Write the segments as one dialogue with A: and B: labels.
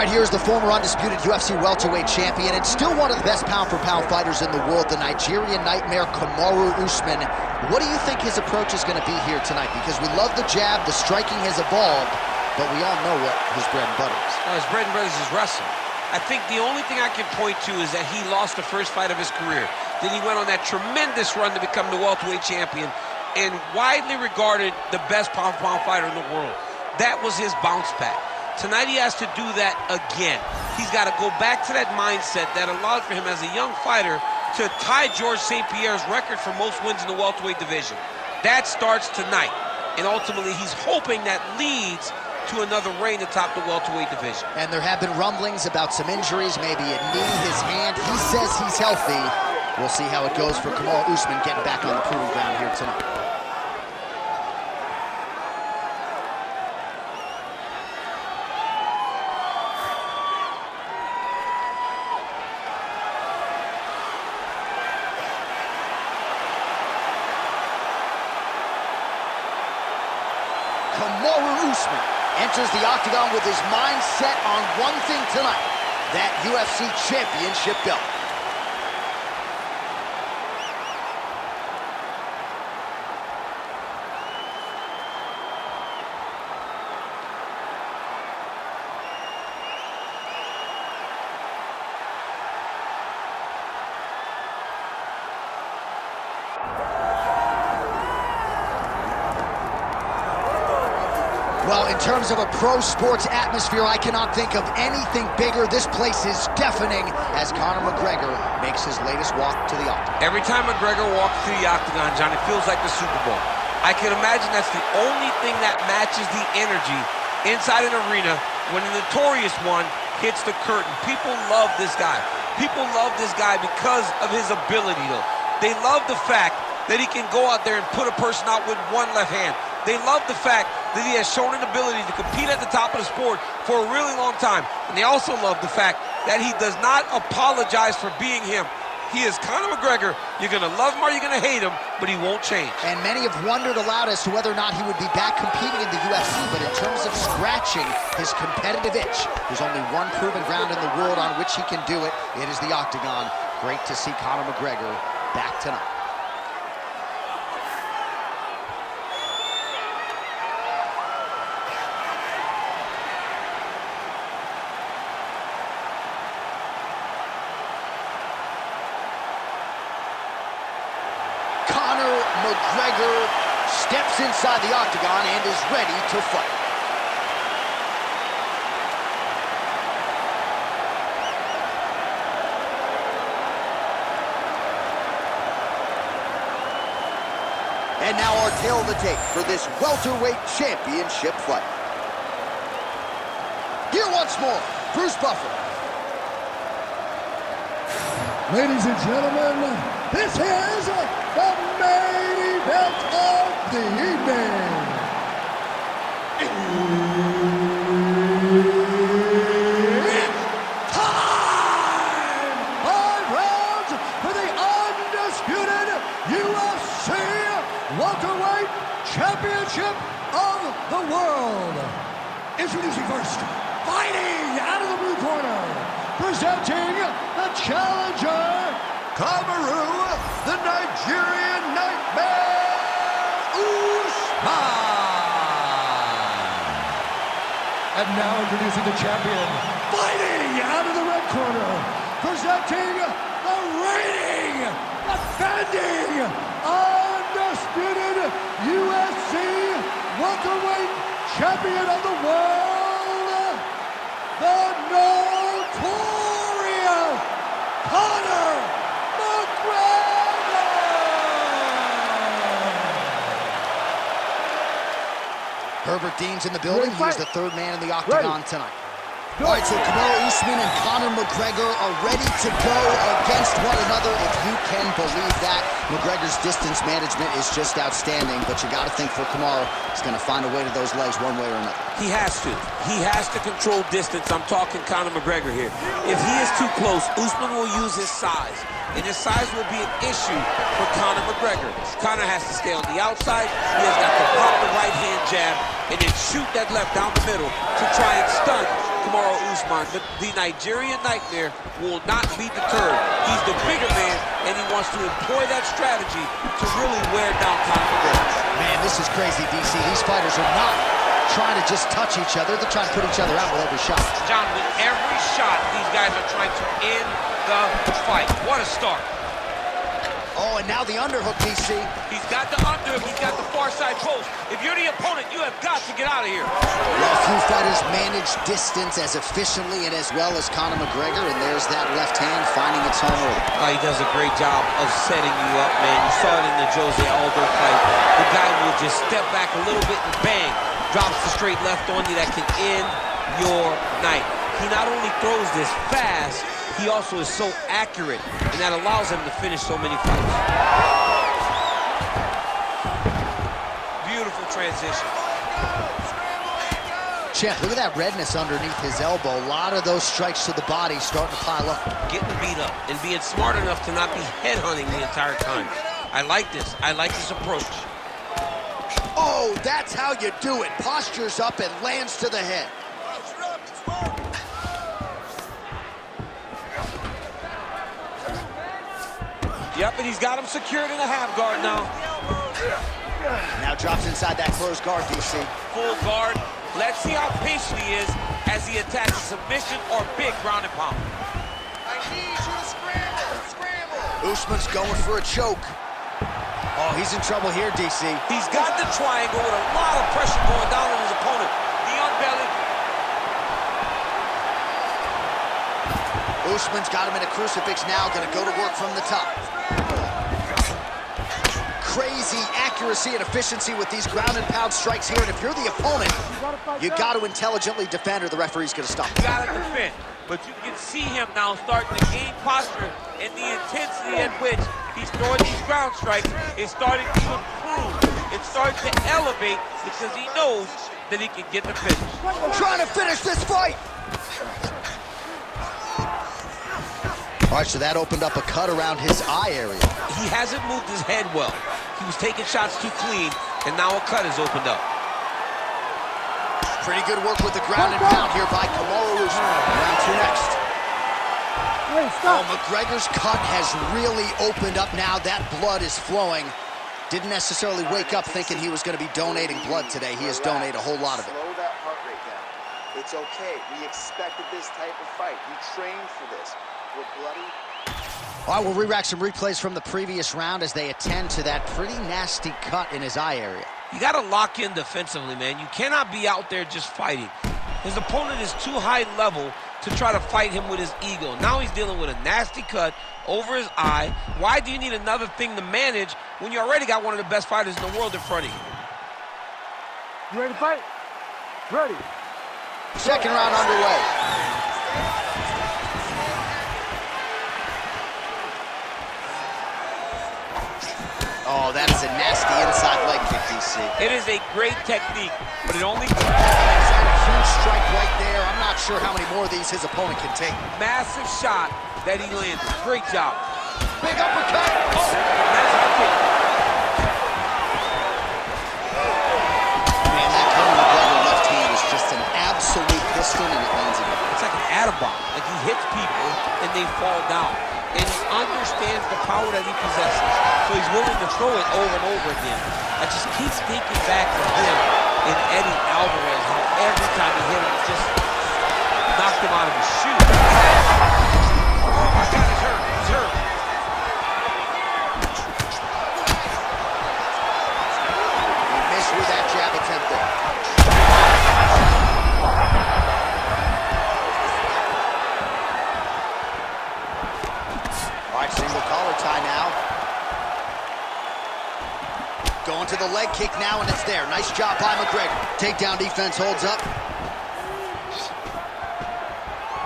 A: right, here's the former undisputed UFC welterweight champion and still one of the best pound-for-pound fighters in the world, the Nigerian nightmare, Kamaru Usman. What do you think his approach is going to be here tonight? Because we love the jab, the striking has evolved, but we all know what his bread and butter is.
B: Well, his bread and butter is his wrestling. I think the only thing I can point to is that he lost the first fight of his career. Then he went on that tremendous run to become the welterweight champion and widely regarded the best pound-for-pound fighter in the world. That was his bounce back. Tonight he has to do that again. He's got to go back to that mindset that allowed for him as a young fighter to tie Georges St. Pierre's record for most wins in the welterweight division. That starts tonight, and ultimately he's hoping that leads to another reign atop the welterweight division.
A: And there have been rumblings about some injuries, maybe a knee, his hand. He says he's healthy. We'll see how it goes for Kamaru Usman getting back on the proving ground here tonight. Kamaru Usman enters the octagon with his mind set on one thing tonight, that UFC championship belt. Well, in terms of a pro sports atmosphere, I cannot think of anything bigger. This place is deafening as Conor McGregor makes his latest walk to the octagon.
B: Every time McGregor walks to the octagon, John, it feels like the Super Bowl. I can imagine that's the only thing that matches the energy inside an arena when the notorious one hits the curtain. People love this guy. People love this guy because of his ability, though. They love the fact that he can go out there and put a person out with one left hand. They love the fact that he has shown an ability to compete at the top of the sport for a really long time. And they also love the fact that he does not apologize for being him. He is Conor McGregor. You're going to love him or you're going to hate him, but he won't change.
A: And many have wondered aloud as to whether or not he would be back competing in the UFC, but in terms of scratching his competitive itch, there's only one proven ground in the world on which he can do it. It is the octagon. Great to see Conor McGregor back tonight. Conor McGregor steps inside the octagon and is ready to fight. And now our tale of the tape for this welterweight championship fight. Here once more, Bruce Buffer.
C: Ladies and gentlemen, this is the main event of the evening. It's time! 5 rounds for the undisputed UFC welterweight championship of the world. Introducing first, fighting out of the blue corner, presenting the challenger, Kamaru, the Nigerian nightmare, Usman. And now introducing the champion, fighting out of the red corner, presenting the reigning, defending, undisputed UFC welterweight champion of the world, the notorious Conor McGregor!
A: Herbert Dean's in the building. He is the third man in the octagon tonight. All right, so Kamaru Usman and Conor McGregor are ready to go against one another, if you can believe that. McGregor's distance management is just outstanding, but you got to think for Kamaru, he's going to find a way to those legs one way or another.
B: He has to. He has to control distance. I'm talking Conor McGregor here. If he is too close, Usman will use his size, and his size will be an issue for Conor McGregor. Conor has to stay on the outside. He has got to pop the right hand jab and then shoot that left down the middle to try and stun Kamaru Usman, the Nigerian Nightmare, will not be deterred. He's the bigger man, and he wants to employ that strategy to really wear down Conor McGregor.
A: Man, this is crazy, DC. These fighters are not trying to just touch each other. They're trying to put each other out with every shot.
B: John, with every shot, these guys are trying to end the fight. What a start.
A: Oh, and now the underhook, DC.
B: He's got the underhook. He's got the far side post. If you're the opponent, you have got to get out of here.
A: Well, few fighters manage distance as efficiently and as well as Conor McGregor, and there's that left hand finding its home early.
B: Oh, he does a great job of setting you up, man. You saw it in the Jose Aldo fight. The guy will just step back a little bit and bang, drops the straight left on you that can end your night. He not only throws this fast, he also is so accurate, and that allows him to finish so many fights. Beautiful transition.
A: Champ, look at that redness underneath his elbow. A lot of those strikes to the body starting to pile up.
B: Getting beat up and being smart enough to not be headhunting the entire time. I like this. I like this approach.
A: Oh, that's how you do it. Postures up and lands to the head.
B: Yep, and he's got him secured in a half guard now.
A: Now drops inside that closed guard, DC.
B: Full guard. Let's see how patient he is as he attacks a submission or big ground and pound.
D: I need you to scramble, scramble.
A: Usman's going for a choke. Oh, he's in trouble here, DC.
B: He's got the triangle with a lot of pressure going down on his opponent. The underbelly.
A: Usman's got him in a crucifix now, gonna go to work from the top. Crazy accuracy and efficiency with these ground and pound strikes here, and if you're the opponent, you got to intelligently defend or the referee's gonna stop.
B: You gotta defend, but you can see him now starting to gain posture, and the intensity at which he's throwing these ground strikes is starting to improve. It's starting to elevate because he knows that he can get the finish.
A: Trying to finish this fight. All right, so that opened up a cut around his eye area.
B: He hasn't moved his head well. He was taking shots too clean, and now a cut has opened up.
A: Pretty good work with the ground and pound here by Kamaru Usman. Round two next. Oh, McGregor's cut has really opened up now. That blood is flowing. Didn't necessarily wake up thinking he was going to be donating blood today. He has donated a whole lot of it.
D: Slow that heart rate down. It's okay. We expected this type of fight. We trained for this. We're bloody.
A: All right, we'll re-rack some replays from the previous round as they attend to that pretty nasty cut in his eye area.
B: You got to lock in defensively, man. You cannot be out there just fighting. His opponent is too high level to try to fight him with his ego. Now he's dealing with a nasty cut over his eye. Why do you need another thing to manage when you already got one of the best fighters in the world in front of you?
C: You ready to fight? Ready.
A: Second round underway. Oh, that is a nasty inside leg kick, DC.
B: It is a great technique, but it only...
A: That's a huge strike right there. I'm not sure how many more of these his opponent can take.
B: Massive shot that he landed. Great job.
A: Big uppercut.
B: Oh, that's our kick.
A: Man, that Conor McGregor left hand is just an absolute piston, and it lands again.
B: It's like an atom-bomb. Like he hits people and they fall down. And he understands the power that he possesses. So he's willing to throw it over and over again. I just keep thinking back to him and Eddie Alvarez, how every time he hit him, it just knocked him out of his shoe. Oh my God, he's hurt. He's hurt.
A: He missed with that jab attempt there. All right, single collar tie now. Going to the leg kick now, and it's there. Nice job by McGregor. Takedown defense holds up.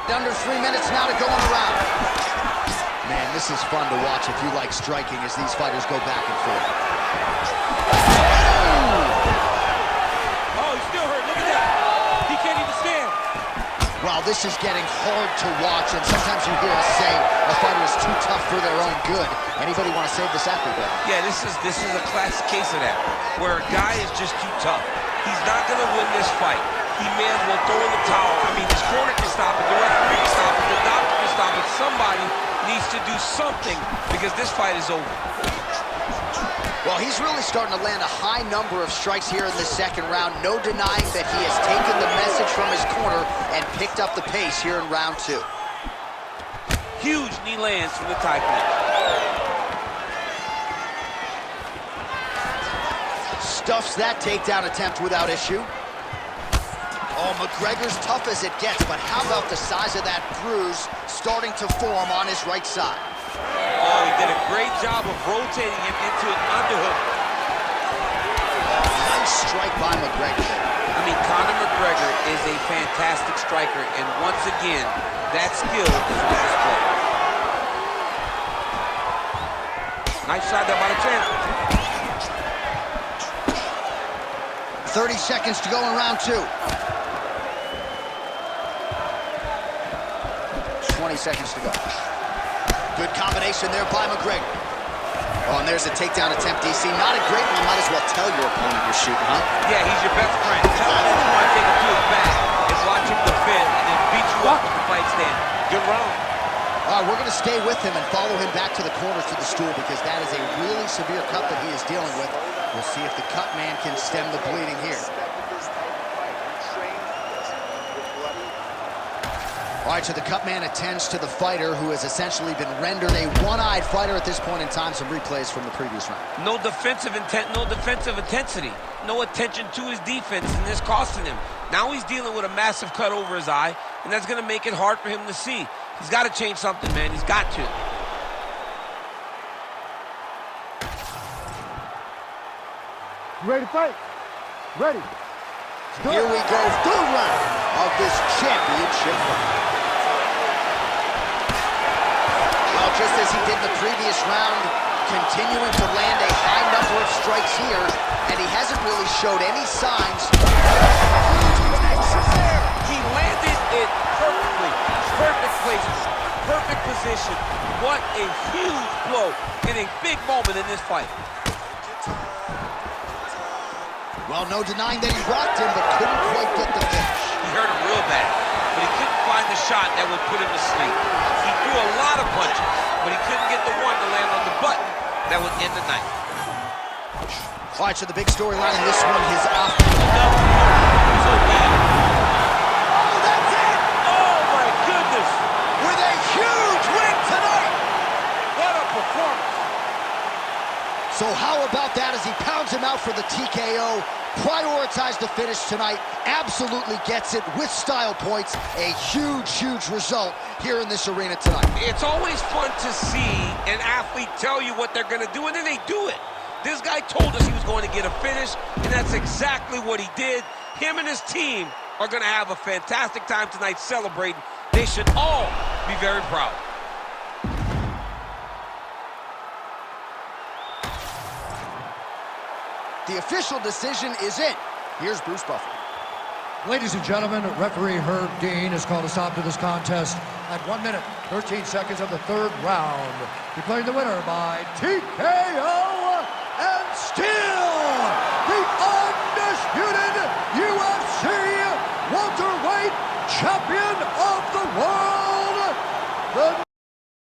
A: Under 3 minutes now to go on the round. Man, this is fun to watch if you like striking as these fighters go back and forth.
B: Oh, he's still hurt. Look at that. He can't even stand.
A: Well, this is getting hard to watch, and sometimes you hear us say a fighter is too tough for their own good. Anybody want to save this athlete, brother?
B: Yeah, this is a classic case of that, where a guy is just too tough. He's not going to win this fight. he may as well throw in the towel. I mean, his corner can stop it, the referee can stop it, the doctor can stop it. Somebody needs to do something because this fight is over.
A: Well, he's really starting to land a high number of strikes here in the second round. No denying that he has taken the message from his corner and picked up the pace here in round 2.
B: Huge knee lands from the Thai clinch.
A: Stuffs that takedown attempt without issue. Oh, McGregor's tough as it gets, but how about the size of that bruise starting to form on his right side?
B: Oh, he did a great job of rotating him into an underhook.
A: Nice strike by McGregor.
B: I mean, Conor McGregor is a fantastic striker, and once again, that skill is on display. Nice shot there by the champ.
A: 30 seconds to go in round 2. 20 seconds to go. Good combination there by McGregor. Oh, and there's a takedown attempt, DC. Not a great one. Might as well tell your opponent you're shooting, huh?
B: Yeah, he's your best friend. Tell him that you want to take him to his back and watch him defend and then beat you up with the fight stand. Good round.
A: All right, we're going to stay with him and follow him back to the corner to the stool because that is a really severe cut that he is dealing with. We'll see if the cut man can stem the bleeding here. All right, so the cut man attends to the fighter who has essentially been rendered a one-eyed fighter at this point in time. Some replays from the previous round.
B: No defensive intent, no defensive intensity. No attention to his defense, and this costing him. Now he's dealing with a massive cut over his eye, and that's going to make it hard for him to see. He's got to change something, man. He's got to.
C: Ready to fight? Ready.
A: Here we go, third round of this championship fight. Well, just as he did in the previous round, continuing to land a high number of strikes here, and he hasn't really showed any signs.
B: He landed it perfectly. Perfect placement, perfect position. What a huge blow in a big moment in this fight.
A: Well, no denying that he rocked him, but couldn't quite get the finish.
B: He hurt him real bad, but he couldn't find the shot that would put him to sleep. He threw a lot of punches, but he couldn't get the one to land on the button that would end the night.
A: All right, so the big storyline in this one, his off.
B: So deep.
A: Oh, that's it!
B: Oh, my goodness!
A: With a huge win tonight!
B: What a performance!
A: So how about that as he pounds him out for the TKO, prioritized the finish tonight, absolutely gets it with style points, a huge, huge result here in this arena tonight.
B: It's always fun to see an athlete tell you what they're going to do, and then they do it. This guy told us he was going to get a finish, and that's exactly what he did. Him and his team are going to have a fantastic time tonight celebrating. They should all be very proud.
A: The official decision is in. Here's Bruce Buffer.
C: Ladies and gentlemen, referee Herb Dean has called a stop to this contest at 1 minute, 13 seconds of the third round, declaring the winner by TKO and still the undisputed UFC welterweight champion of the world, the